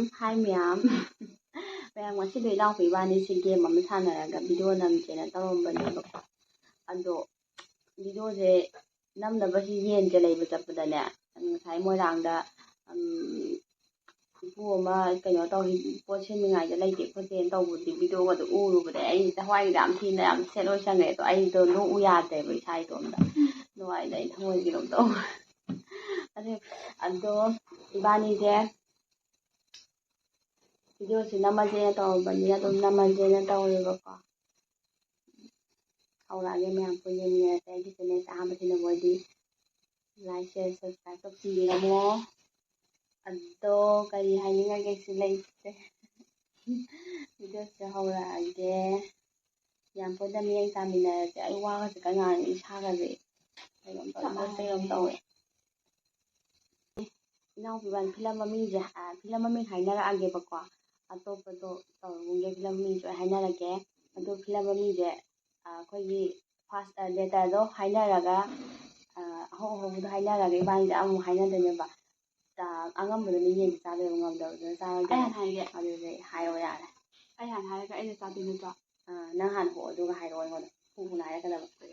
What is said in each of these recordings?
Hi ma'am. Ma'am ngasido inaw ko ibani si game ama sanaraga video namjena tawambanebako. Ado video je namnabasi yenje laiba chappadane ngasai moirangda ipu ama kaino tawhi pot seningaida laite khoten tawbudi video gado urubade ai hawai yam thina yam seloi sange to ai do no u yadeba isai tomda no ai dai thoi girom taw ado ibani je video si namajena tawbani adum namajena tawrebako haurage ma'am ko yemne thank you so much ahamatina body like share subscribe tawbiramo ado kari hainingage si laite video se haurage yam poda miyang taminarase ai wagase kangang isagase ayom tawe inaw biban film mamingje film maming hainarage bako atopado tawgunge film mamingje hainarage ado film mamingje akogi first letter do hainaraga ho hainaraga ibanda amu hainadaneba angambada ni yen sabe ngamdawda sabe ai han haige adude hayo yare ai han haige ai sabe nito nang han ho aduga hairo ngoda huna haira kada bakte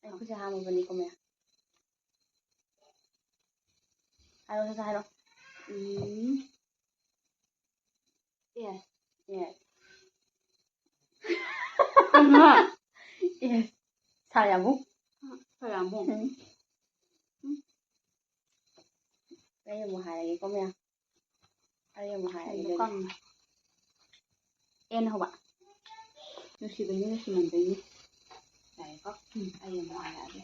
ai kuja hamu bani kome hairo yes yes yes 사야무 đây là một hải có mèo đây là một hải con en không ạ nó chỉ với những cái mình đấy này có đây là một hải đấy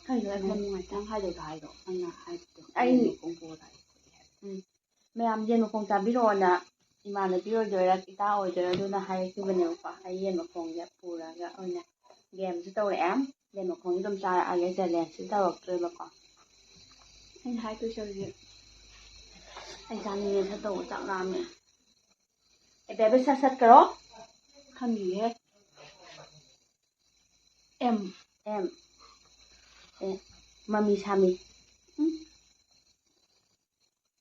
hay là em ngoài trang hai đời cái đó anh là hai anh cũng vô đấy mèo dân mà không chả biết rồi nè mà nó biết rồi là kita rồi rồi nó hay cái bên này có hay dân mà không dám phù là cái ơi nè game sẽ tao lẻm game mà không tâm trai ai vậy sẽ lẻm sẽ tao chơi mà còn anh hai tôi chơi gì anh ra nên sẽ tao chọn làm nè em bé biết sát sát cái đó không gì hết em mami sami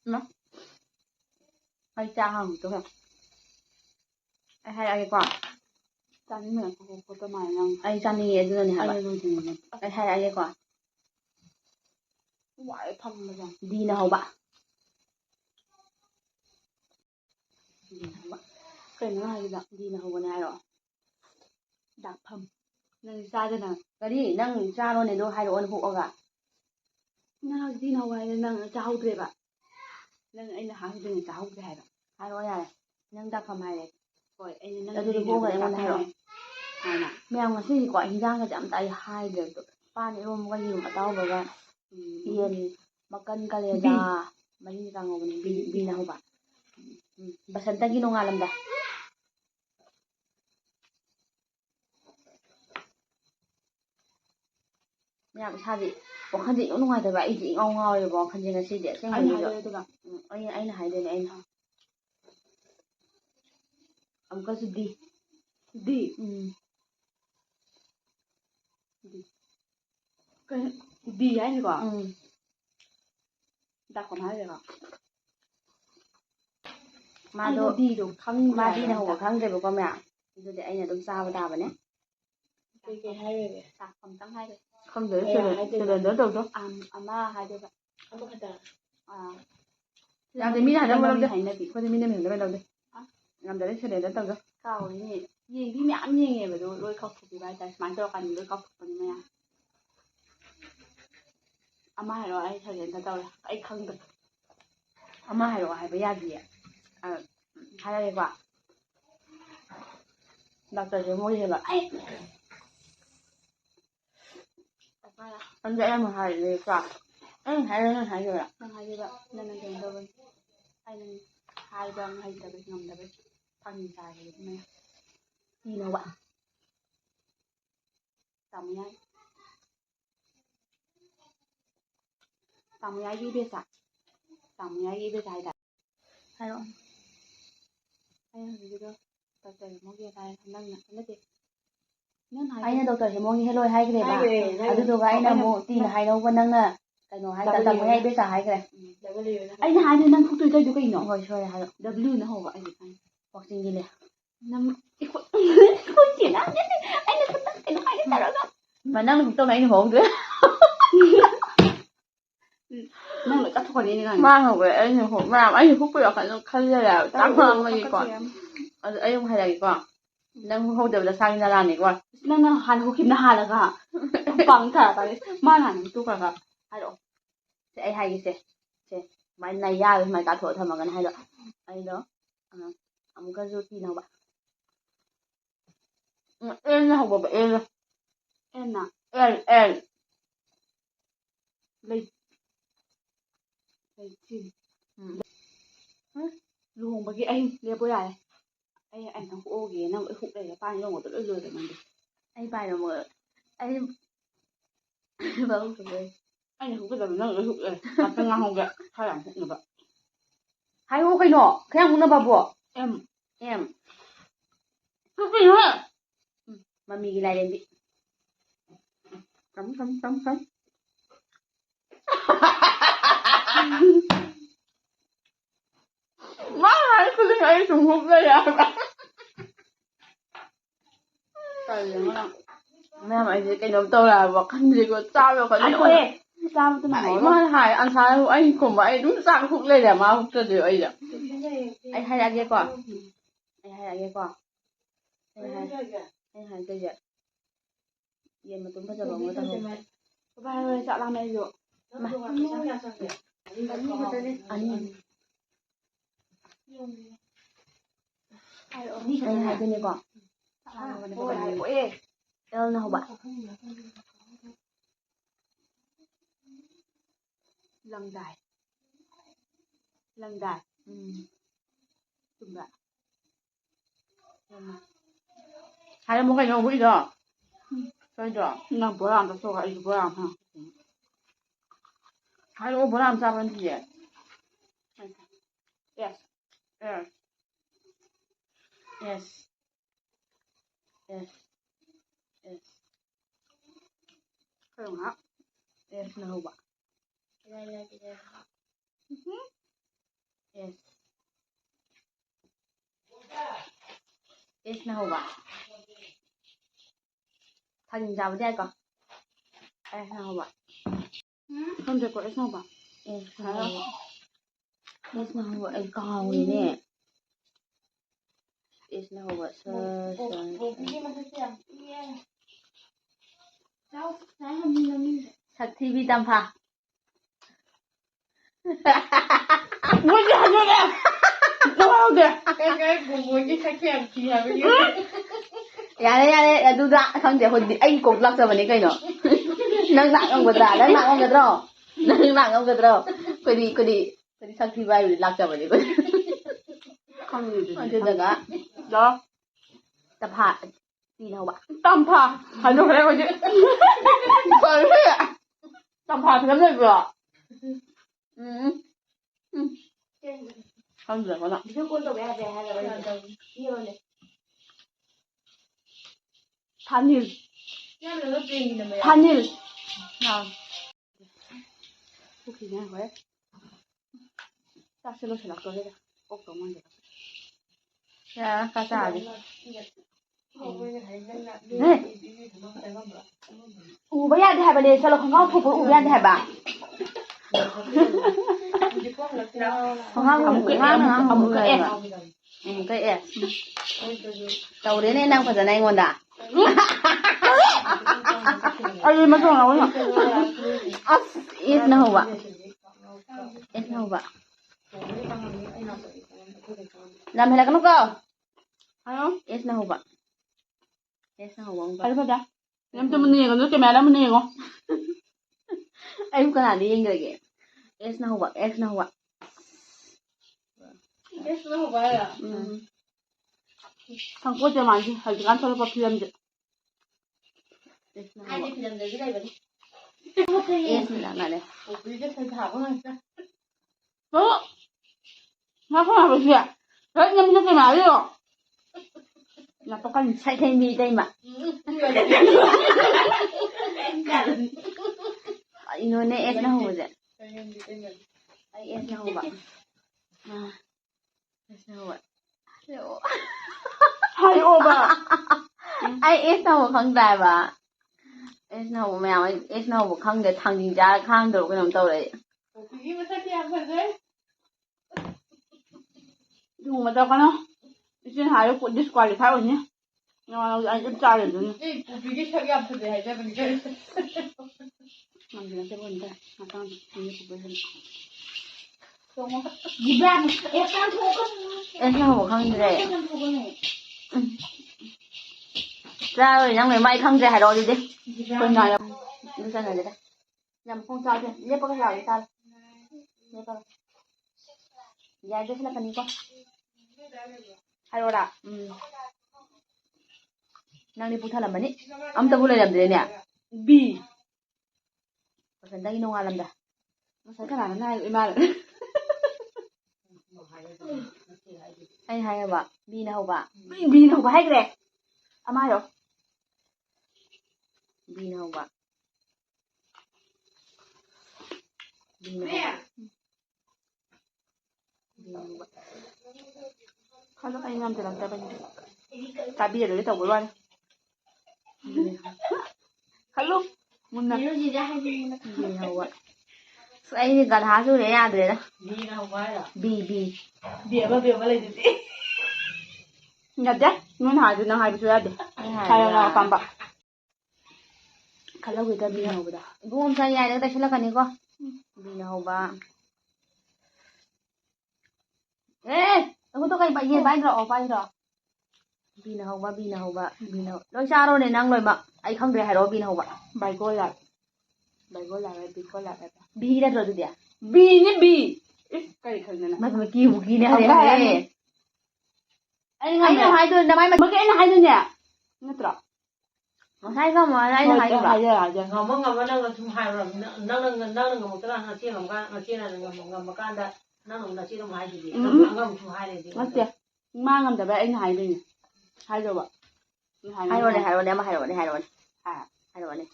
nó hay cha không tôi không ai hay ai quả Chani mẹ có tao mày năng ai chani ấy đưa này hả bạn ai hay ai quả ngoại thầm mà rằng đi nào bạn cái nó hay bạn đi nào bên này rồi đặc thầm năng ra thế nào cái đi năng ra luôn này đâu hay rồi phụ cả nào đi nào hay năng trao thế bạn năng anh là hàng thì đừng trao cái này hay rồi này năng đặc thầm hay này rồi anh năng đi vô cái em này rồi mèo ngasi gọi hidang ka jam tai hai de pan rom ga yum ataw baga yen makan kaleda mari rango ni bi na hoba basanta gi no ngalam da mèo sa di bo khan di no ngai da ba ai di ngau ngau re bo khan ji ngasi de seng ni do ai na hai de ai na am ka su di cái đi ấy nhỉ quả đặt còn hai rồi mà đồ đi đồ không mà đi nào không để con mẹ rồi để anh là đông sao vào nhé cái hai rồi đặt còn tăng hai rồi không giới chưa đỡ đâu đó mà hai rồi vậy không có thật làm thì mình làm đâu đâu đấy có thì mình làm đâu đâu đấy làm đấy sẽ để đến đâu đó cao ấy gì cái mẹ ăn gì vậy rồi đôi khóc thì bài tài mang cho cần đôi khóc còn mẹ ama hay rồi ai thời gian tao rồi ai không được ama hay rồi hay bây giờ gì hay là gì vậy đọc từ cái môi gì vậy anh dạy em một hay gì vậy anh hay rồi hay rồi ạ hay gì vậy nên là chuyện đâu anh hay đang hay tại ngầm tại thằng dài rồi mẹ đi nào bạn tầm nhai tầm nhai gì biết sao tầm nhai gì biết sai đấy hay không hay gì đó tao chơi một cái này thằng năng nè nó đi ꯑꯩꯅ doctor ꯍꯦꯃꯣꯒꯤ ꯍꯦꯜꯂꯣꯏ ꯍꯥꯏꯈ꯭ꯔꯦꯕ ꯑꯗꯨꯗꯨꯒ ꯑꯩꯅ ꯑꯃꯨꯛ ꯇꯤꯅ ꯍꯥꯏꯔꯧꯕ ꯅꯪꯅ ꯀꯩꯅꯣ ꯍꯥꯏ ꯇꯝꯃꯣ ꯌꯥꯏ ꯕꯦꯆꯥ ꯍꯥꯏꯈ꯭ꯔꯦ ꯑꯩꯅ ꯍꯥꯏꯗꯤ ꯅꯪ ꯊꯣꯛꯇꯣꯏꯗꯣ ꯀꯩꯅꯣ ꯍꯣꯏ ꯁꯣꯏꯔꯦ ꯍꯥꯏꯔꯣ W ꯅ ꯍꯧꯕ ꯑꯩꯗꯤ ꯈꯪꯉꯦ ꯋꯥꯛꯆꯤꯡꯒꯤꯅꯦ ꯅꯪ ꯑꯩꯅ ꯀꯩꯅꯣ ꯍꯥꯏꯒꯦ ꯇꯧꯔꯒ ꯅꯪꯅ ꯍꯨꯛꯇꯧꯅ ꯑꯩꯅ ꯍꯧꯍꯧꯗ꯭ꯔꯦ ꯅꯪ ꯂꯣꯏ ꯆꯠꯊꯣꯛꯀꯅꯤꯅꯦ ꯅꯪ ꯃꯥ ꯍꯧꯈ꯭ꯔꯦ ꯑꯩꯅ ꯃꯌꯥꯝ ꯑꯩꯅ ꯍꯨꯛꯄꯩ ꯋꯥꯈꯜ ꯈꯜꯂꯦꯕ ꯆꯥꯛ ꯂꯥꯝꯕꯒꯤꯀꯣ ꯑꯗꯨ ꯑꯩ ꯑꯃꯨꯛ ꯍꯥꯏꯔꯛꯑꯒꯦꯀꯣ ꯅꯪ ꯍꯧꯗꯕꯗ ꯁꯥꯒꯤ ꯅꯔꯥꯅꯤꯀꯣ ꯅꯪꯅ ꯍꯥꯟꯅ ꯍꯨꯛꯈꯤꯕꯅ ꯍꯥꯜꯂꯒ ꯄꯥꯡꯊꯔꯛꯀꯅꯤ ꯃꯥꯅ ꯍꯥꯟꯅ ꯍꯨꯛꯇꯣꯛꯈ꯭ꯔꯒ ꯍꯥꯏꯔꯛꯑꯣ ꯁꯦ ꯑꯩ ꯍꯥꯏꯒꯦꯁꯦ ꯁꯦ ꯁꯨꯃꯥꯏꯅ ꯅꯩꯌꯥꯗ ꯁꯨꯃꯥꯏꯅ ꯀꯥꯊꯣꯛꯑ ꯊꯝꯃꯒꯅ ꯍꯥꯏꯗꯣ ꯑꯩꯗꯣ ꯑꯃꯨꯛꯀꯁꯨ ꯇꯤꯅꯧꯕ ꯑꯦꯜꯅ ꯍꯧꯕ ꯑꯦꯜꯅ ꯑꯦꯜꯅ ꯑꯦꯜ ꯂꯨꯍꯣꯡꯕꯒꯤ ꯑꯩ ꯂꯦꯞꯄꯣ ꯌꯥꯔꯦ ꯑꯩ ꯑꯝꯇꯪ ꯍꯨꯛꯑꯣꯒꯦ ꯅꯪ ꯂꯣꯏ ꯍꯨꯛ ꯂꯩꯔꯦ ꯄꯥꯟ ꯌꯣꯡꯕꯗꯣ ꯂꯣꯏ ꯂꯣꯏꯔꯦ ꯅꯪꯗꯤ ꯑꯩ ꯄꯥꯏꯔꯝꯃꯣ ꯑꯩ ꯑꯩꯅ ꯍꯨꯛꯀꯗꯕ ꯅꯪ ꯂꯣꯏ ꯍꯨꯛꯂꯦ ꯉꯥꯛꯇꯪ ꯉꯥꯡꯍꯧꯒꯦ ꯈꯔ ꯌꯥꯝ ꯍꯨꯛꯅꯕ ꯍꯥꯏꯔꯛꯑꯣ ꯀꯩꯅꯣ ꯈꯔ ꯌꯥꯝ ꯍꯨꯛꯅꯕꯕꯣ ꯑꯦꯝ ꯀꯩꯅꯣ ꯃꯃꯤꯒꯤ ꯂꯥꯏꯔꯦꯝꯕꯤ ꯀꯝ ꯃꯥ ꯍꯥꯏ ꯈꯨꯗꯤꯡ ꯑꯩ ꯁꯨꯝ ꯍꯨꯛꯂ ꯌꯥꯕ ꯃꯌꯥꯝ ꯑꯩꯁꯦ ꯀꯩꯅꯣꯝ ꯇꯧꯔꯛꯑꯕ ꯋꯥꯈꯜꯁꯦꯀꯣ ꯆꯥꯕ ꯋꯥꯈꯜ ꯆꯥꯕꯗꯨꯅ ꯃꯥꯅ ꯍꯥꯏ ꯑꯟꯁꯥꯔ ꯑꯩ ꯈꯨꯝꯕ ꯑꯩ ꯑꯗꯨꯝ ꯆꯥꯛ ꯍꯨꯛ ꯂꯩꯔꯦ ꯃꯥ ꯍꯨꯛꯇ꯭ꯔꯗꯤ ꯑꯩꯗ ꯑꯩ ꯍꯥꯏꯔꯛꯑꯒꯦꯀꯣ ꯑꯩ ꯍꯥꯏꯔꯛꯇꯣꯏꯁꯦ ꯌꯦꯟ ꯃꯇꯨꯝ ꯐꯖꯕ ꯑꯃ ꯇꯧꯍꯧ ꯚꯥꯏ ꯆꯥꯛ ꯂꯥꯝꯃꯦ ꯑꯩꯁꯨ ꯑꯅꯤ ꯑꯩ ꯍꯥꯏꯗꯣꯏꯅꯦꯀꯣ ꯑꯦꯜꯅ ꯍꯧꯕ ꯂꯪꯗꯥꯏ ꯆꯨꯝꯕ꯭ꯔꯥ ꯍꯥꯏꯔꯝꯃꯣ ꯀꯩꯅꯣ ꯍꯨꯏꯗꯣ ꯁꯣꯏꯗ꯭ꯔꯣ ꯅꯪ ꯕꯣꯔꯥ ꯑꯝꯇ ꯊꯣꯛꯑꯒ ꯑꯩꯁꯨ ꯕꯣꯔꯥ ꯑꯃ ꯍꯥꯏꯔꯛꯑꯣ ꯕꯣꯔꯥ ꯑꯃ ꯆꯥꯕ ꯅꯠꯇꯤꯌꯦ ꯈꯔ ꯉꯥꯛ ꯑꯦꯁꯅ ꯍꯧꯕ ꯑꯦꯁꯅ ꯍꯧꯕ ꯊꯥꯡꯖꯤꯡ ꯆꯥꯕꯗꯤ ꯌꯥꯏꯀꯣ ꯑꯦꯁꯅ ꯍꯧꯕ ꯈꯪꯗ꯭ꯔꯦꯀꯣ ꯑꯦꯁꯅ ꯍꯧꯕ ꯑꯦꯁꯅ ꯍꯧꯕ ꯑꯩ ꯀꯥꯎꯔꯤꯅꯦ ꯑꯦꯁꯅ ꯍꯧꯕ ꯁꯛꯊꯤꯕꯤ ꯇꯝꯐꯥ ꯃꯣꯏꯗꯤ ꯍꯥꯏꯖꯔꯦ ꯌꯥꯔꯦ ꯑꯗꯨꯗ ꯈꯪꯗꯦ ꯑꯩꯈꯣꯏꯗꯤ ꯑꯩ ꯀꯣꯛ ꯂꯥꯛꯆꯕꯅꯦ ꯀꯩꯅꯣ ꯅꯪ ꯂꯥꯛ ꯉꯝꯒꯗ꯭ꯔꯥ ꯅꯪ ꯂꯥꯛ ꯉꯝꯒꯗ꯭ꯔꯣ ꯑꯩꯈꯣꯏꯗꯤ ꯁꯛꯊꯤꯕ ꯍꯥꯏꯕꯗꯤ ꯂꯥꯛꯆꯕꯅꯦ ꯑꯗꯨꯗꯒ ꯇꯝꯐꯥ ꯇꯤꯅ ꯍꯧꯕ ꯇꯝꯐꯥ ꯍꯟꯗꯣꯛꯈ꯭ꯔꯦ ꯑꯩꯈꯣꯏꯗꯤ ꯇꯝꯐꯥ ꯐꯤꯂꯝ ꯂꯩꯕ꯭ꯔꯣ ꯈꯪꯗ꯭ꯔꯦꯀꯣ ꯅꯪ ꯀꯣꯜ ꯇꯧꯕ ꯌꯥꯗꯦ ꯍꯥꯏꯔꯕ ꯊꯥꯅꯤꯜ ꯄꯨꯈꯤꯅꯦ ꯍꯣꯏ ꯆꯥꯛꯁꯦ ꯂꯣꯏꯁꯤꯜꯂꯛꯇꯣꯔꯦꯗ ꯑꯣꯛꯇꯧ ꯃꯥꯟꯗꯦ ꯆꯥꯔꯗꯤ ꯎꯕ ꯌꯥꯗꯦ ꯍꯥꯏꯕꯅꯦ ꯆꯠꯂꯣ ꯈꯣꯡꯒ꯭ꯔꯥꯎ ꯊꯣꯛꯄ ꯎꯕ ꯌꯥꯗꯦ ꯍꯥꯏꯕ ꯑꯃꯨꯛꯀ ꯇꯧꯔꯦꯅꯦ ꯅꯪ ꯐꯖꯅ ꯑꯩꯉꯣꯟꯗ ꯑꯩ ꯃꯇꯨꯡ ꯑꯁ ꯑꯦꯁꯅ ꯍꯧꯕ ꯂꯝ ꯍꯦꯜꯂꯛꯀꯅꯨꯀꯣ ꯑꯦꯁꯅ ꯍꯧꯕ ꯑꯃꯨꯛꯀ ꯐꯖ ꯌꯥꯝ ꯃꯨꯟꯅ ꯌꯦꯡꯉꯣ ꯅꯣꯏ ꯀꯦꯃꯦꯔꯥꯗ ꯃꯨꯟꯅ ꯌꯦꯡꯉꯣ ꯑꯩꯕꯨ ꯀꯅꯥꯗ ꯌꯦꯡꯈ꯭ꯔꯒꯦ ꯑꯦꯁꯅ ꯍꯧꯕ ꯍꯥꯏꯔ ꯁꯪꯄꯣꯠ ꯆꯦꯃꯥꯟꯁꯤ ꯍꯧꯖꯤꯛꯀꯥꯟ ꯊꯣꯛꯂꯛꯄ ꯐꯤꯂꯝꯁꯦ ꯐꯤꯂꯝꯗꯁꯨ ꯂꯩꯕꯅꯤ Lapakan sai thay mi đây mà. Inone es na ho je. Ai es na ho ba. Es na ho ba. Hai ô ba. Ai es na ho khang dai ba. Es na ho mẹ ơi, es na ho khang de thang jing ja khang do cái nom tau đấy. Cái mà sao kia phải đấy? Dùng mà tao con nó. Xin hai nó cũng disqualify rồi nhé. Nhưng mà anh cũng trai rồi nhé. Ê, cô bị cái sao kia phải đấy, cho mình chơi. Làm gì nó sẽ buồn ta. Mà tao như của bây giờ. Gì ba, em tao thua con. Em sao mà khang rẻ. Ra rồi nhang người may khang rẻ rồi đi đi. Con nói là đi ra này đây. Làm không sao chứ. Nhếp có cái nào đi sao? Nhếp có. Dạ đây là cần con. Hai rồi đã. Nang đi putar làm gì? Am tahu lah làm gì nè? Bi. Pasal dah inong alam dah. Masa kan anak naik imal. Anh hay ba? Bi na ho ba? Bi na ho ba hay kre? Ama yo. Bi na ho ba? Bi na ho ba? Bi na ho ba? Kalau anh làm thì làm sao bây giờ? Cả bia rồi tàu rồi. Hello. Muna. Bi na ho ba? So anh gần há số đấy à rồi đó. Bi nào phải à? Bi. Bia mà lấy đi. Nhặt đấy. Muốn hai đứa nào hai đứa đấy. Hai nào cầm bạc. Kalau kita bi na ho ba? Gum sa yai da sila kani ko. Bi na ho ba? Aku tu kai bai bai ro bai ro. Bi na ho ba, bi na ho ba, bi na. Loi sa ro ne nang loi ma. Ai khang de hai ro bi na ho ba. Bai ko lại. Bai ko lại, bi ko lại. Bi da ro dia. Bi ni bi. Kai khang na. Mas ma ki bu ki ne ha de. Anh nào hai đứa, năm mà cái anh hai đứa nè. Nghe rõ. Mà sai không mà anh hai đứa. Hai đứa. Ngầm nó chung hai rồi, nó ngầm một cái là chia ngầm chia là ngầm một cái đã. Nó là chia đồng hai gì ngầm chung hai này gì. Mất tiền. Mang ngầm tại anh hai đứa nhỉ. Hai đứa bạn. Hai đứa này mà hai đứa này. À, hai đứa này.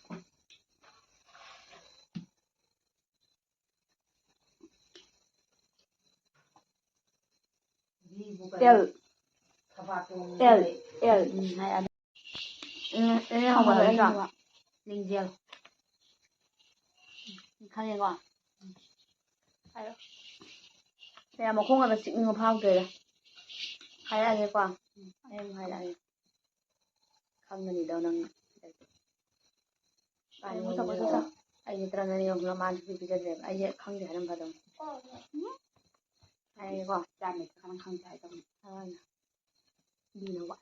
L. Hai anh. Không có lấy rồi. Linh riêng. Khang riêng quá. Bây giờ mà không là xịn ngọc hao kìa. Hai anh ấy qua. Em hai anh. Không là gì đâu nâng. Anh ấy sao? Anh ấy trăng này ông làm ăn thì bây giờ đẹp. Anh ấy không thể làm vào đâu. Anh ấy qua. Cha mẹ không chạy đâu. Đi đâu vậy?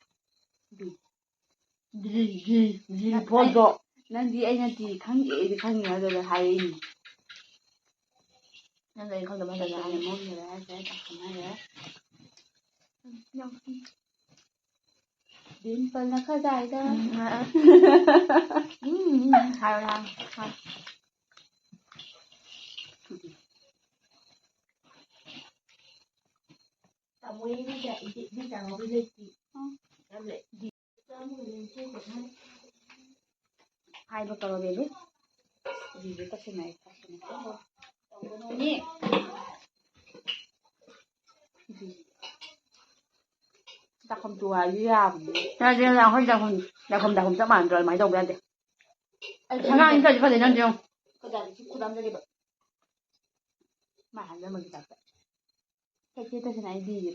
Đi phố độ. Nên đi anh ấy thì kháng nghị rồi là hay. Nên là không được bao giờ là anh muốn người ta sẽ tập không hay nữa. Đến phần là khá dài đó. Hay rồi hay. Tao muốn đi chạy đi chẳng có cái gì. Em lại đi. Hai ba kalau beli. Di kita sini. Ini. Ta không tua với ta riêng là không chắc bạn rồi máy đồng lên đi. Thằng anh chơi có thể nhận chưa? Có thể chỉ cú đâm ra đi bật. Mà hắn ra mình đặt. Cái kia ta sẽ này đi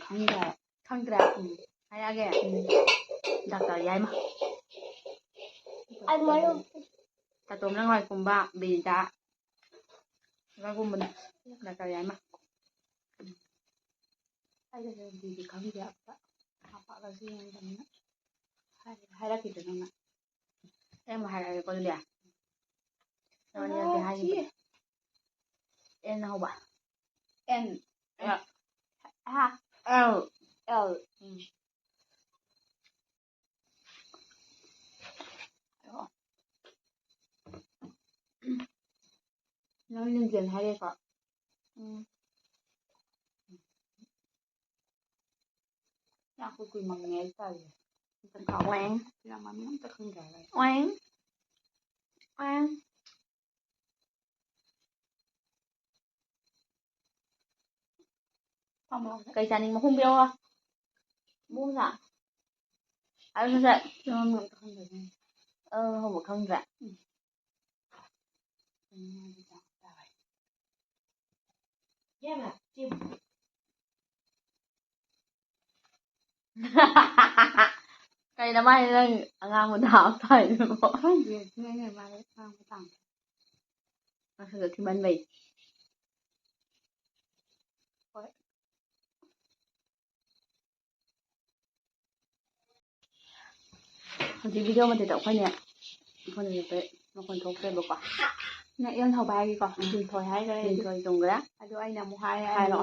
khăng ra. Hay à kìa. Đặt ở dây mà. Anh mới không? Ta tôm ra ngoài cùng ba bì ta. Ra cùng mình đặt ở dây mà. Hay là gì khăng ra. Apa lagi yang benar? Hai lagi tu nama. Em hai lagi kau dia. Namanya dia hai. N apa ba? N. L. Nó liên diện hai đây kok. Aku kui mengenai Oang. Làm mà nó không rẻ vậy. Oang. Oang. Cây chanh mà không biết không? Buông ra. Ai không dậy? Không có không dậy. Yeah mà, chim. Cây nó bay lên ngang một đảo thầy rồi. Không gì, ngày mai lấy sang cái tặng. Nó sẽ thì bên mình. Hꯧꯖꯤꯛ video ꯃꯇꯦꯛꯇ ꯑꯩꯈꯣꯏꯅꯦ ꯃꯈꯣꯟ ꯊꯣꯛꯇ꯭ꯔꯦꯕꯀꯣ Nãy em thầu bài có điện thoại hay cái ꯂꯤꯟꯊꯣꯏ ꯆꯨꯝꯈ꯭ꯔꯦ ꯑꯗꯣ ꯑꯩꯅ ꯑꯃꯨꯛ ꯍꯥꯏꯔꯦ ꯍꯥꯏꯔꯣ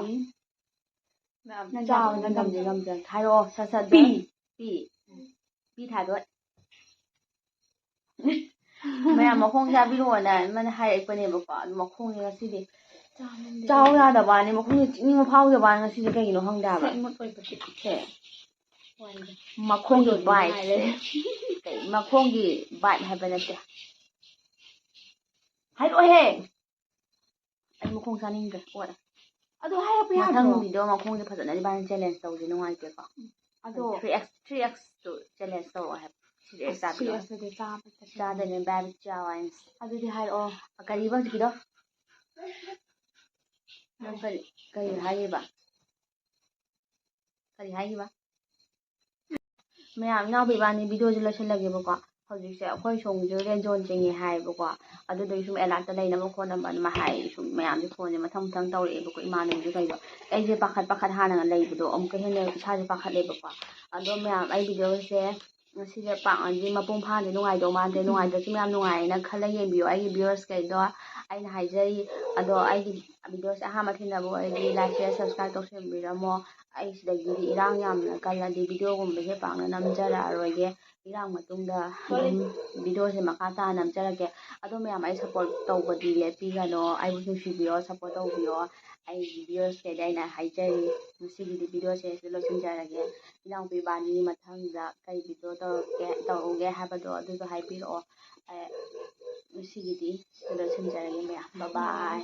ꯅꯪ ꯆꯥꯕꯅ ꯉꯝꯗꯦ ꯉꯝꯗꯦ ꯍꯥꯏꯔꯛꯑꯣ ꯁꯠ ꯁꯠ ꯄꯤ ꯊꯥꯗꯣꯏ ꯃꯌꯥꯝ ꯃꯈꯣꯡ ꯆꯥꯕꯤꯔꯛꯑꯣꯅ ꯑꯃꯅ ꯍꯥꯏꯔꯛꯄꯅꯦꯕꯀꯣ ꯑꯗꯨ ꯃꯈꯣꯡꯁꯦ ꯉꯁꯤꯗꯤ ꯆꯥꯎ ꯌꯥꯗꯕꯅꯤ ꯃꯈꯣꯡꯁꯦ ꯆꯤꯛꯅꯤꯡꯕ ꯐꯥꯎꯗꯕꯅꯤ ꯉꯁꯤꯁꯦ ꯀꯩꯒꯤꯅꯣ ꯈꯪꯗꯦ ꯍꯥꯏꯕ ꯁꯦ ꯃꯈꯣꯡꯒꯤ ꯕꯥꯏꯠ ꯃꯈꯣꯡꯒꯤ ꯕꯥꯏꯠ ꯍꯥꯏꯕ ꯅꯠꯇꯦ ꯍꯥꯏꯔꯛꯑꯣꯍꯦ ꯑꯩ ꯃꯈꯣꯡ ꯆꯥꯅꯤꯡꯗ꯭ꯔꯦ ꯑꯣꯠꯂꯦ ꯑꯗꯣ ꯍꯥꯏꯔꯛꯄ ꯌꯥꯗ꯭ꯔꯣ ꯃꯊꯪ ꯚꯤꯗꯤꯑꯣ ꯃꯈꯣꯡꯁꯦ ꯐꯖꯅ ꯏꯕꯥꯅꯤ ꯆꯦꯂꯦꯟꯖ ꯇꯧꯁꯦ ꯅꯨꯡꯉꯥꯏꯇꯦꯀꯣ ꯑꯗꯣ 3x ꯇꯨ ꯆꯦꯂꯦꯟꯖ ꯇꯧꯔꯛꯑꯣ ꯍꯥꯏꯕ 3x ꯆꯥꯗꯣꯏꯅꯦ ꯕꯦꯕꯤ ꯆꯥꯋꯥꯏꯟꯁ ꯑꯗꯨꯗꯤ ꯍꯥꯏꯔꯛꯑꯣ ꯀꯔꯤꯕ ꯍꯧꯖꯤꯛꯀꯤꯗꯣ ꯅꯪ ꯀꯔꯤ ꯍꯥꯏꯔꯤꯕ ꯃꯌꯥꯝ ꯏꯅꯥꯎꯄꯤ ꯏꯕꯥꯅꯤ ꯚꯤꯗꯤꯑꯣꯁꯦ ꯂꯣꯏꯁꯤꯜꯂꯒꯦꯕꯀꯣ ꯍꯧꯖꯤꯛꯁꯦ ꯑꯩꯈꯣꯏ ꯁꯣꯝꯒꯤꯁꯨ ꯔꯦꯟ ꯖꯣꯟ ꯆꯤꯡꯉꯦ ꯍꯥꯏꯌꯦꯕꯀꯣ ꯑꯗꯨꯗꯒꯤ ꯁꯨꯝ ꯑꯦꯂꯥꯔꯠꯇ ꯂꯩꯅꯕ ꯈꯣꯠꯅꯕ ꯑꯗꯨꯝ ꯍꯥꯏ ꯁꯨꯝ ꯃꯌꯥꯝꯁꯦ ꯐꯣꯟꯁꯦ ꯃꯊꯪ ꯃꯊꯪ ꯇꯧꯔꯛꯑꯦꯕꯀꯣ ꯏꯃꯥꯟꯅꯕꯤꯁꯨ ꯀꯩꯗꯣ ꯑꯩꯁꯦ ꯄꯥꯈꯠ ꯍꯥꯟꯅ ꯂꯩꯕꯗꯣ ꯑꯃꯨꯛꯀ ꯍꯦꯟꯅ ꯏꯁꯥꯁꯦ ꯄꯥꯈꯠꯂꯦꯕꯀꯣ ꯑꯗꯣ ꯃꯌꯥꯝ ꯑꯩ ꯚꯤꯗꯤꯑꯣꯁꯦ ꯉꯁꯤꯁꯦ ꯄꯥꯛꯅꯗꯤ ꯃꯄꯨꯡ ꯐꯥꯅꯗꯤ ꯅꯨꯡꯉꯥꯏꯗꯧ ꯃꯥꯟꯗꯦ ꯅꯨꯡꯉꯥꯏꯇ꯭ꯔꯁꯨ ꯃꯌꯥꯝ ꯅꯨꯡꯉꯥꯏꯌꯦꯅ ꯈꯜꯂ ꯌꯦꯡꯕꯤꯌꯣ ꯑꯩꯒꯤ ꯚꯤꯌꯨꯋꯔꯁꯈꯩꯗꯣ ꯑꯩꯅ ꯍꯥꯏꯖꯔꯤ ꯑꯗꯣ ꯑꯩꯒꯤ ꯚꯤꯗꯤꯑꯣꯁꯦ ꯑꯍꯥꯟꯕ ꯊꯦꯡꯅꯕ ꯑꯣꯏꯔꯗꯤ ꯂꯥꯏꯛ ꯁꯤꯌꯔ ꯁꯕꯁꯀ꯭ꯔꯥꯏꯕ ꯇꯧꯁꯟꯕꯤꯔꯝꯃꯣ ꯑꯩ ꯁꯤꯗꯒꯤꯗꯤ ꯏꯔꯥꯡ ꯌꯥꯝꯅ ꯀꯜꯂꯗꯤ ꯚꯤꯗꯤꯑꯣꯒꯨꯝꯕꯁꯦ ꯄꯥꯛꯅ ꯅꯝꯖꯔꯛꯑꯔꯣꯏꯒꯦ ꯏꯔꯥꯡ ꯃꯇꯨꯡꯗ ꯑꯗꯨꯝ ꯚꯤꯗꯤꯑꯣꯁꯦ ꯃꯈꯥ ꯇꯥꯅ ꯅꯝꯖꯔꯛꯀꯦ ꯑꯗꯣ ꯃꯌꯥꯝ ꯑꯩ ꯁꯞꯄꯣꯔꯠ ꯇꯧꯕꯗꯤ ꯂꯦꯞꯄꯤꯒꯅꯣ ꯑꯩꯕꯨ ꯅꯨꯡꯁꯤꯕꯤꯌꯣ ꯁꯞꯄꯣꯔꯠ ꯇꯧꯕꯤꯌꯣ ꯑꯩꯒꯤ ꯚꯤꯌꯨꯋꯔꯁꯈꯩꯗ ꯑꯩꯅ ꯍꯥꯏꯖꯔꯤ ꯉꯁꯤꯒꯤꯗꯤ ꯚꯤꯗꯤꯑꯣꯁꯦ ꯁꯤꯗ ꯂꯣꯏꯁꯤꯟꯖꯔꯒꯦ ꯏꯅꯥꯎꯄꯤ ꯏꯕꯥꯅꯤ ꯃꯊꯪꯗ ꯀꯩ ꯚꯤꯗꯤꯑꯣ ꯇꯧꯔꯛꯎꯒꯦ ꯍꯥꯏꯕꯗꯣ ꯑꯗꯨꯁꯨ ꯍꯥꯏꯕꯤꯔꯛꯑꯣ ꯉꯁꯤꯒꯤꯗꯤ ꯁꯤꯗ ꯂꯣꯏꯁꯤꯟꯖꯔꯒꯦ ꯃꯌꯥꯝ ꯕꯥꯏ ꯕꯥꯏ